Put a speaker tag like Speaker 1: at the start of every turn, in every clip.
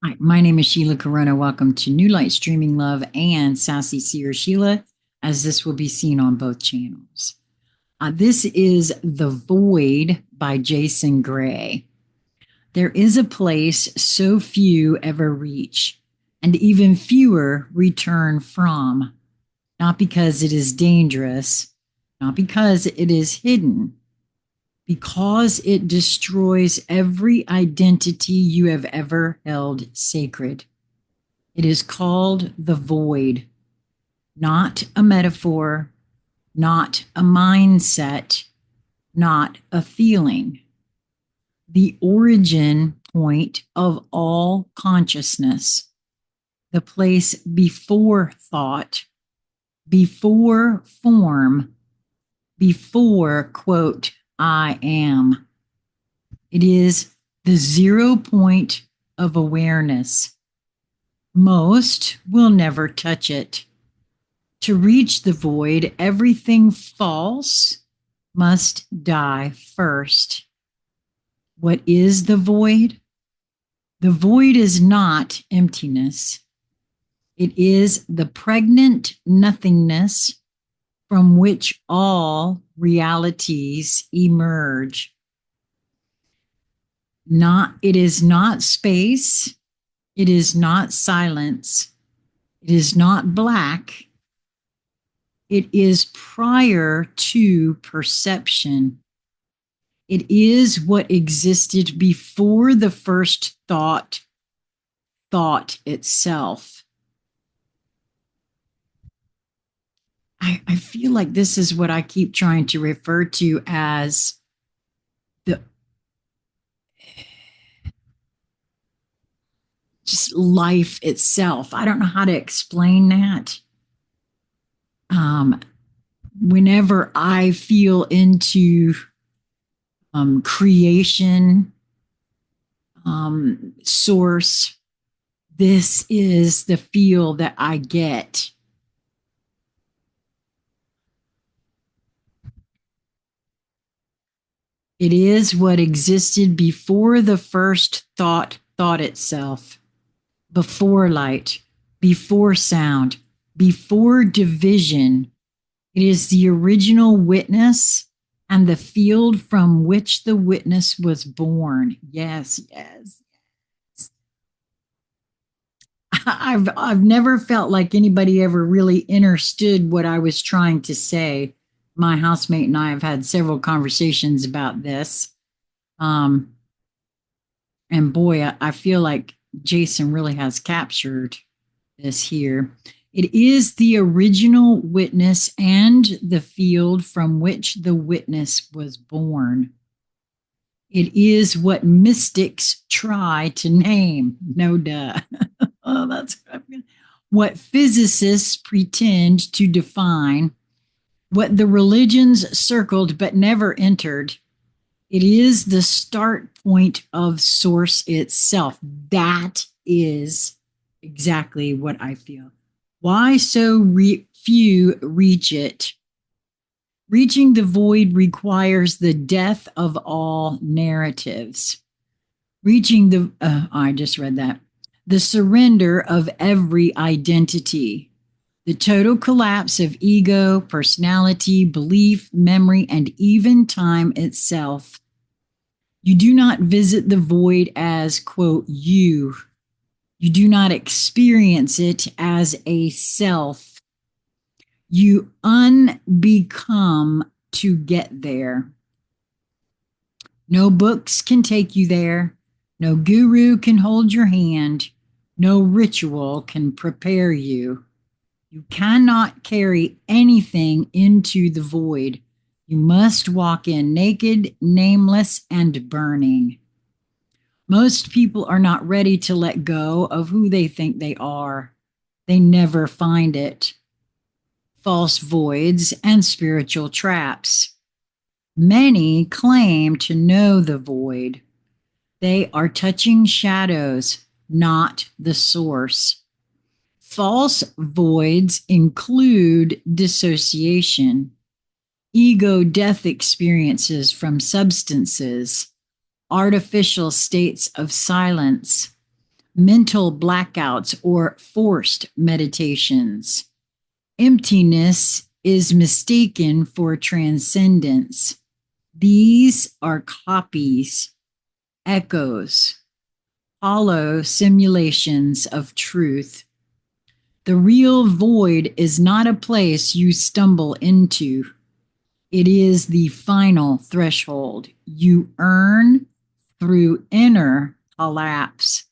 Speaker 1: Hi, my name is Sheila Karuna. Welcome to New Light Streaming Love and Sassy Seer Sheila, as this will be seen on both channels. This is The Void by Jason Gray. There is a place so few ever reach, and even fewer return from, not because it is dangerous, not because it is hidden, because it destroys every identity you have ever held sacred. It is called the void, not a metaphor, not a mindset, not a feeling. The origin point of all consciousness, the place before thought, before form, before, quote, I am. It is the 0 point of awareness. Most will never touch it. To reach the void, everything false must die first. What is the void? The void is not emptiness. It is the pregnant nothingness from which all realities emerge. It is not space. It is not silence. It is not black. It is prior to perception. It is what existed before the first thought itself. I feel like this is what I keep trying to refer to as the just life itself. I don't know how to explain that. Whenever I feel into creation, source, this is the feel that I get. It is what existed before the first thought itself, before light, before sound, before division. It is the original witness and the field from which the witness was born. Yes, yes. I've never felt like anybody ever really understood what I was trying to say. My housemate and I have had several conversations about this. And boy, I feel like Jason really has captured this here. It is the original witness and the field from which the witness was born. It is what mystics try to name. No duh. Oh, that's what physicists pretend to define, what the religions circled but never entered. It is the start point of source itself. That is exactly what I feel. Why so few reach it? Reaching the void requires the death of all narratives. Reaching I just read that. The surrender of every identity. The total collapse of ego, personality, belief, memory, and even time itself. You do not visit the void as, quote, you. You do not experience it as a self. You unbecome to get there. No books can take you there. No guru can hold your hand. No ritual can prepare you. You cannot carry anything into the void. You must walk in naked, nameless, and burning. Most people are not ready to let go of who they think they are. They never find it. False voids and spiritual traps. Many claim to know the void. They are touching shadows, not the source. False voids include dissociation, ego death experiences from substances, artificial states of silence, mental blackouts or forced meditations. Emptiness is mistaken for transcendence. These are copies, echoes, hollow simulations of truth. The real void is not a place you stumble into. It is the final threshold you earn through inner collapse.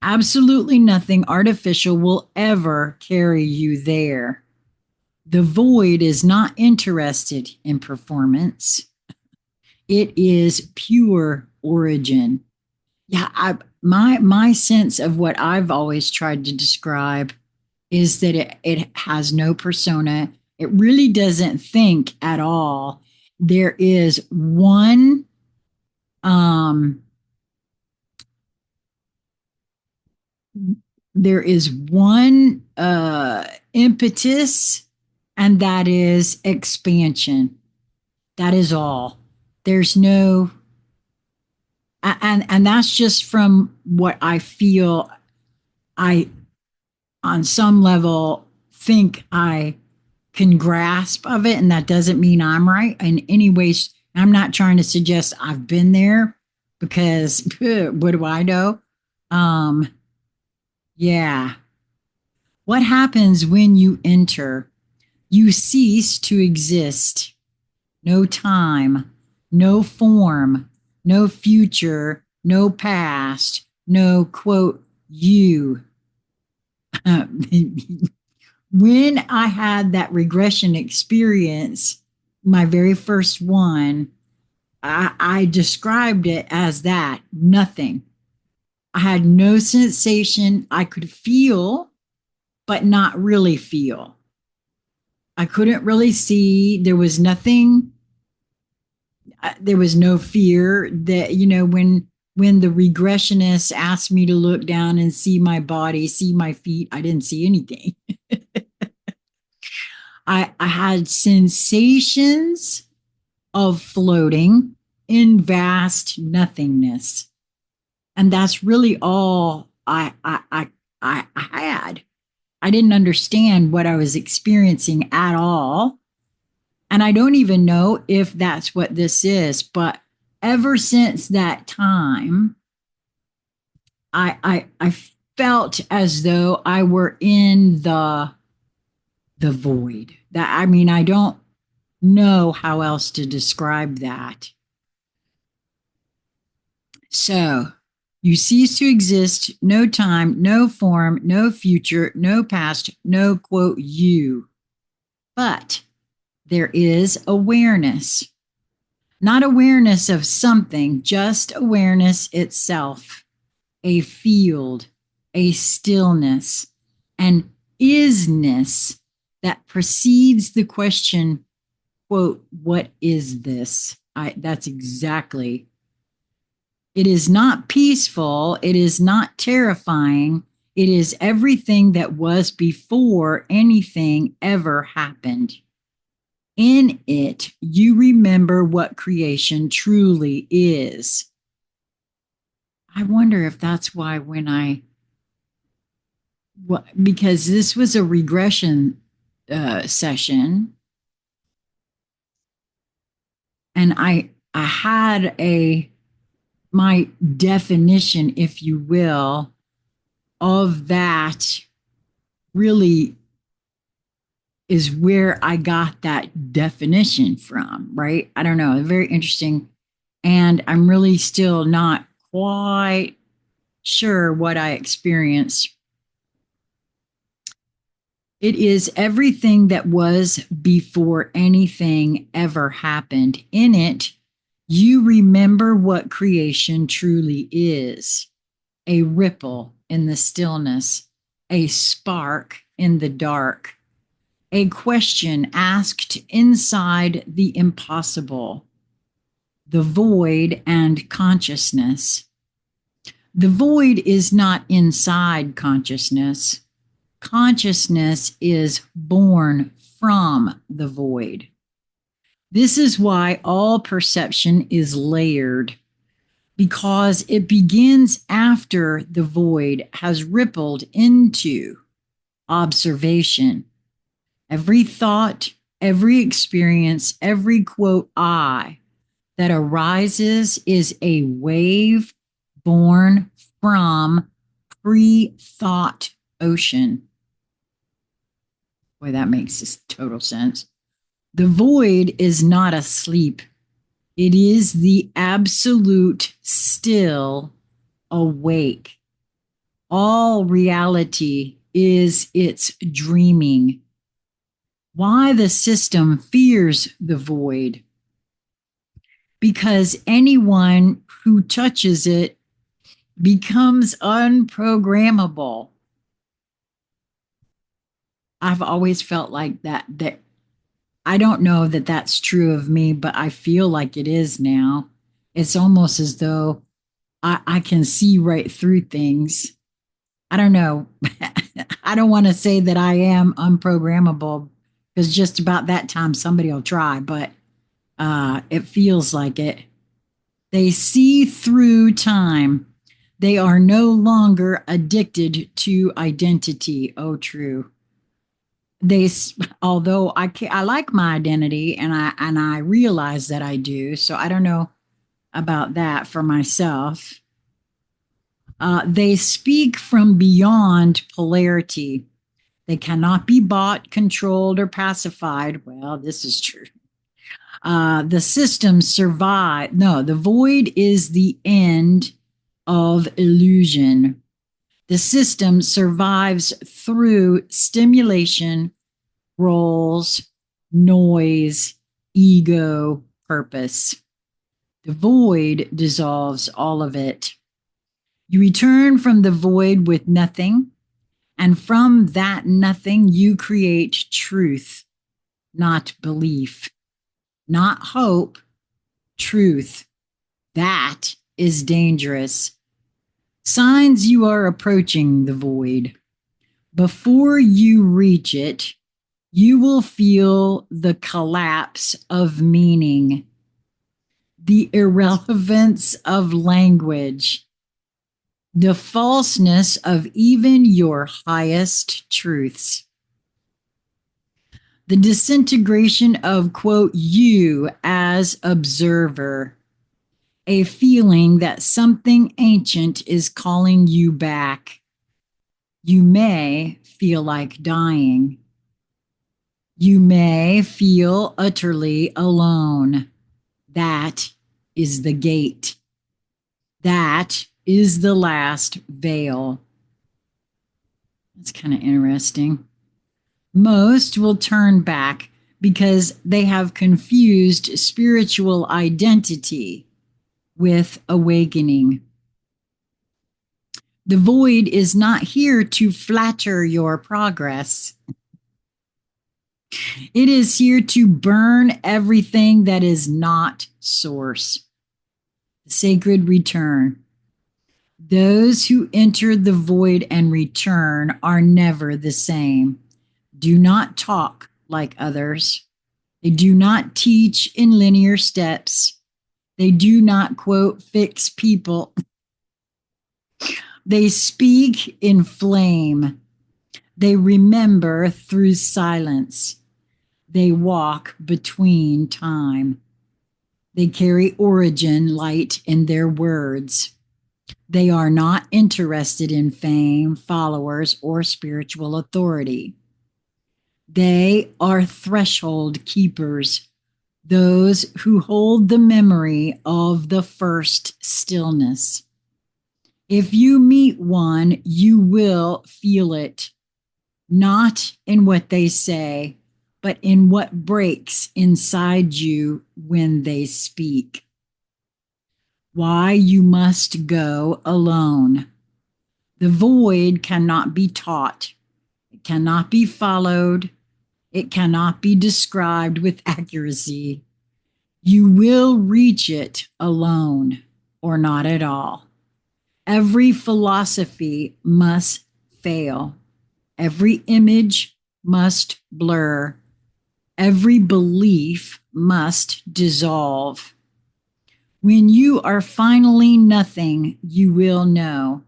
Speaker 1: Absolutely nothing artificial will ever carry you there. The void is not interested in performance. It is pure origin. Yeah, my sense of what I've always tried to describe is that it has no persona. It really doesn't think at all. There is one um there is one impetus, and that is expansion. That is all. There's no and that's just from what I feel. I on some level think I can grasp of it, and that doesn't mean I'm right in any way. I'm not trying to suggest I've been there, because what do I know? Um, yeah. What happens when you enter? You cease to exist. No time, no form, no future, no past, no quote, you. When I had that regression experience, my very first one, I described it as that nothing. I had no sensation. I could feel, but not really feel. I couldn't really see. There was nothing. There was no fear that, when the regressionist asked me to look down and see my body, see my feet, I didn't see anything. I had sensations of floating in vast nothingness. And that's really all I had. I didn't understand what I was experiencing at all. And I don't even know if that's what this is. But ever since that time, I felt as though I were in the void. That, I mean, I don't know how else to describe that. So you cease to exist, no time, no form, no future, no past, no quote, you. But there is awareness, not awareness of something, just awareness itself, a field, a stillness, an isness that precedes the question, quote, what is this? That's exactly. It is not peaceful. It is not terrifying. It is everything that was before anything ever happened. In it, you remember what creation truly is. I wonder if that's why because this was a regression session, and I had my definition, if you will, of that really is where I got that definition from, right? I don't know, very interesting. And I'm really still not quite sure what I experienced. It is everything that was before anything ever happened. In it, you remember what creation truly is: a ripple in the stillness, a spark in the dark, a question asked inside the impossible, the void and consciousness. The void is not inside consciousness. Consciousness is born from the void. This is why all perception is layered. because it begins after the void has rippled into observation. Every thought, every experience, every quote I that arises is a wave born from pre-thought ocean. Boy, that makes total sense. The void is not asleep. It is the absolute still awake. All reality is its dreaming. Why the system fears the void? Because anyone who touches it becomes unprogrammable. I've always felt like that I don't know that that's true of me, but I feel like it is now. It's almost as though I can see right through things. I don't know. I don't want to say that I am unprogrammable because just about that time somebody will try, but it feels like it. They see through time. They are no longer addicted to identity. Oh, true. They, although I like my identity and I realize that I do. So I don't know about that for myself. They speak from beyond polarity. They cannot be bought, controlled, or pacified. Well, this is true. The system survive. No, the void is the end of illusion. The system survives through stimulation, roles, noise, ego, purpose. The void dissolves all of it. You return from the void with nothing, and from that nothing, you create truth, not belief, not hope, truth. That is dangerous. Signs you are approaching the void. Before you reach it, you will feel the collapse of meaning, the irrelevance of language, the falseness of even your highest truths, the disintegration of, quote, you as observer, a feeling that something ancient is calling you back. You may feel like dying. You may feel utterly alone. That is the gate. That is the last veil. That's kind of interesting. Most will turn back because they have confused spiritual identity with awakening. The void is not here to flatter your progress. It is here to burn everything that is not source. The sacred return. Those who enter the void and return are never the same. Do not talk like others. They do not teach in linear steps. They do not, quote, fix people. They speak in flame. They remember through silence. They walk between time. They carry origin light in their words. They are not interested in fame, followers, or spiritual authority. They are threshold keepers, those who hold the memory of the first stillness. If you meet one, you will feel it, not in what they say, but in what breaks inside you when they speak. Why you must go alone. The void cannot be taught. It cannot be followed. It cannot be described with accuracy. You will reach it alone or not at all. Every philosophy must fail. Every image must blur. Every belief must dissolve. When you are finally nothing, you will know.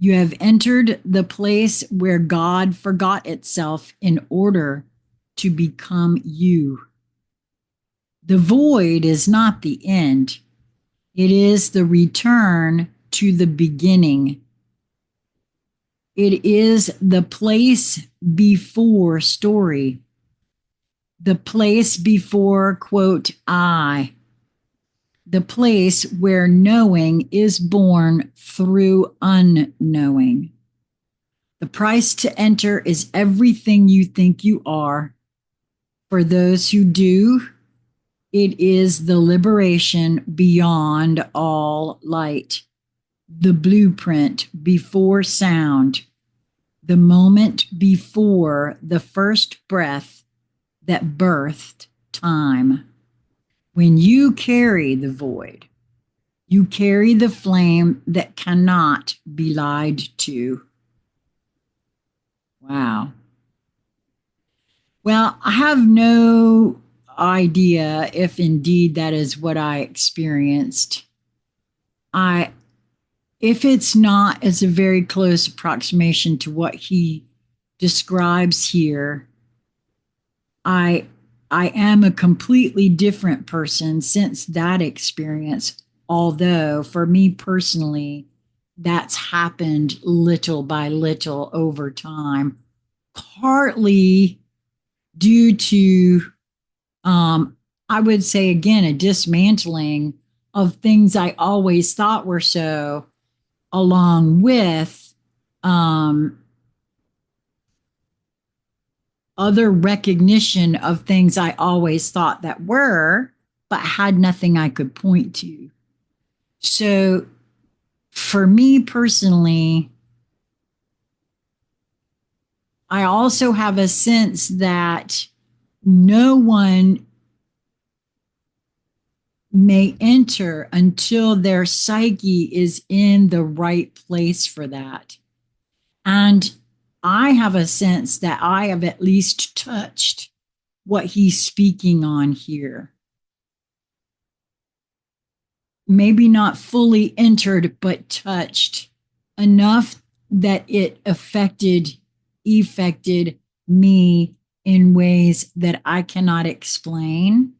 Speaker 1: You have entered the place where God forgot itself in order to become you. The void is not the end. It is the return to the beginning. It is the place before story, the place before, quote, I, the place where knowing is born through unknowing. The price to enter is everything you think you are. For those who do, it is the liberation beyond all light, the blueprint before sound, the moment before the first breath that birthed time. When you carry the void, you carry the flame that cannot be lied to. Wow. Well, I have no idea if indeed that is what I experienced. If it's not, it's a very close approximation to what he describes here. I am a completely different person since that experience, although for me personally, that's happened little by little over time, partly due to, I would say again, a dismantling of things I always thought were so, along with other recognition of things I always thought that were, but had nothing I could point to. So for me personally, I also have a sense that no one may enter until their psyche is in the right place for that. And I have a sense that I have at least touched what he's speaking on here. Maybe not fully entered, but touched enough that it affected me in ways that I cannot explain,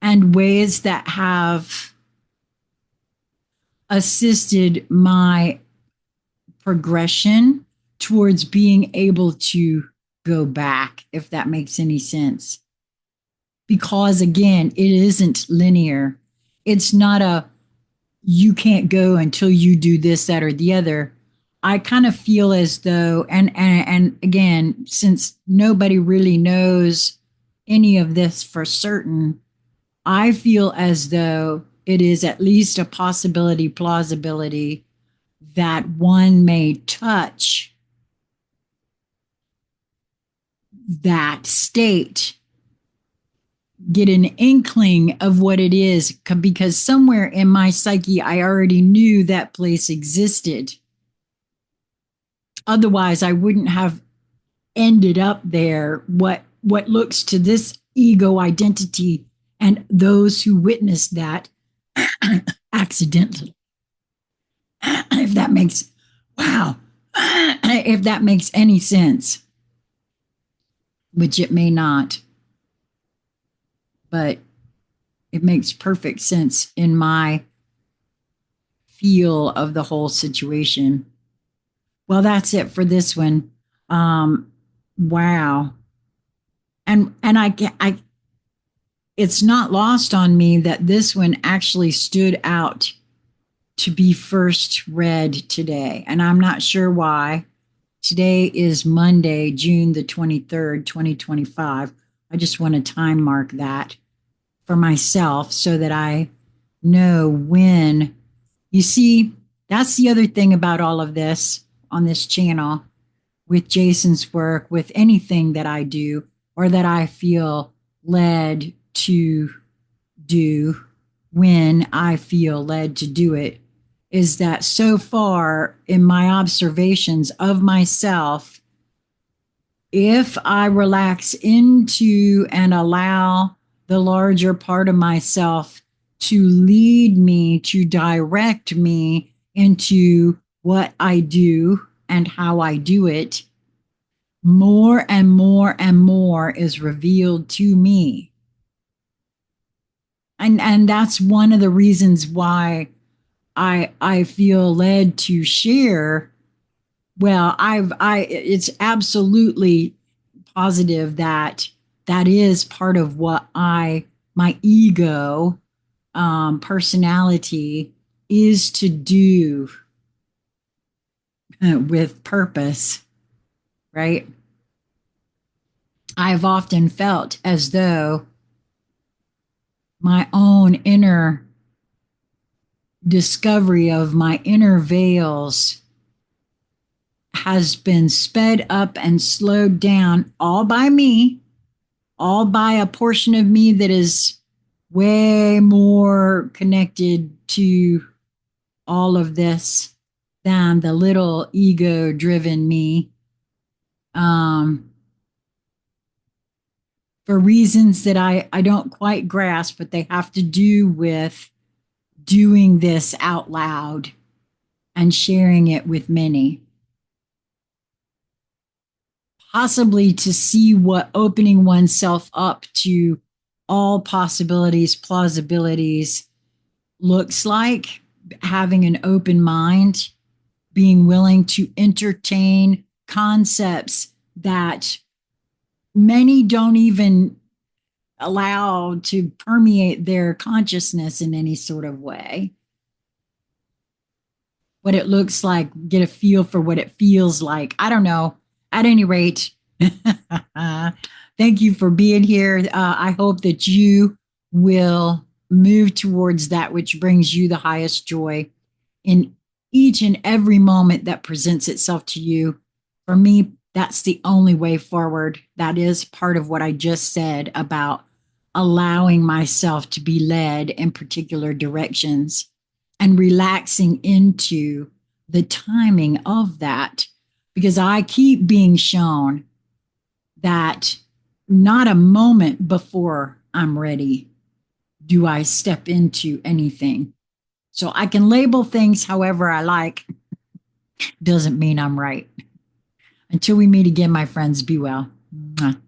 Speaker 1: and ways that have assisted my progression towards being able to go back, if that makes any sense. Because again, it isn't linear. It's not a, you can't go until you do this, that, or the other. I kind of feel as though, and again, since nobody really knows any of this for certain, I feel as though it is at least a possibility, plausibility that one may touch that state, get an inkling of what it is, because somewhere in my psyche, I already knew that place existed. Otherwise, I wouldn't have ended up there. What looks to this ego identity and those who witnessed that accidentally, if that makes, wow, if that makes any sense, which it may not, but it makes perfect sense in my feel of the whole situation. Well, that's it for this one. Wow. And I it's not lost on me that this one actually stood out to be first read today. And I'm not sure why. Today is Monday, June the 23rd, 2025. I just want to time mark that for myself so that I know when. You see, that's the other thing about all of this on this channel, with Jason's work, with anything that I do or that I feel led to do when I feel led to do it, is that so far in my observations of myself, if I relax into and allow the larger part of myself to lead me, to direct me into what I do and how I do it, more and more and more is revealed to me. And that's one of the reasons why I feel led to share. Well, I it's absolutely positive that that is part of what my ego, personality is to do, with purpose, right? I've often felt as though my own inner discovery of my inner veils has been sped up and slowed down all by me, all by a portion of me that is way more connected to all of this than the little ego driven me, um, for reasons that I don't quite grasp, but they have to do with doing this out loud and sharing it with many. Possibly to see what opening oneself up to all possibilities, plausibilities looks like, having an open mind, being willing to entertain concepts that many don't even allow to permeate their consciousness in any sort of way. What it looks like, get a feel for what it feels like. I don't know. At any rate, thank you for being here. I hope that you will move towards that which brings you the highest joy in each and every moment that presents itself to you. For me, that's the only way forward. That is part of what I just said about allowing myself to be led in particular directions and relaxing into the timing of that. Because I keep being shown that not a moment before I'm ready do I step into anything. So I can label things however I like. Doesn't mean I'm right. Until we meet again, my friends, be well. Mwah.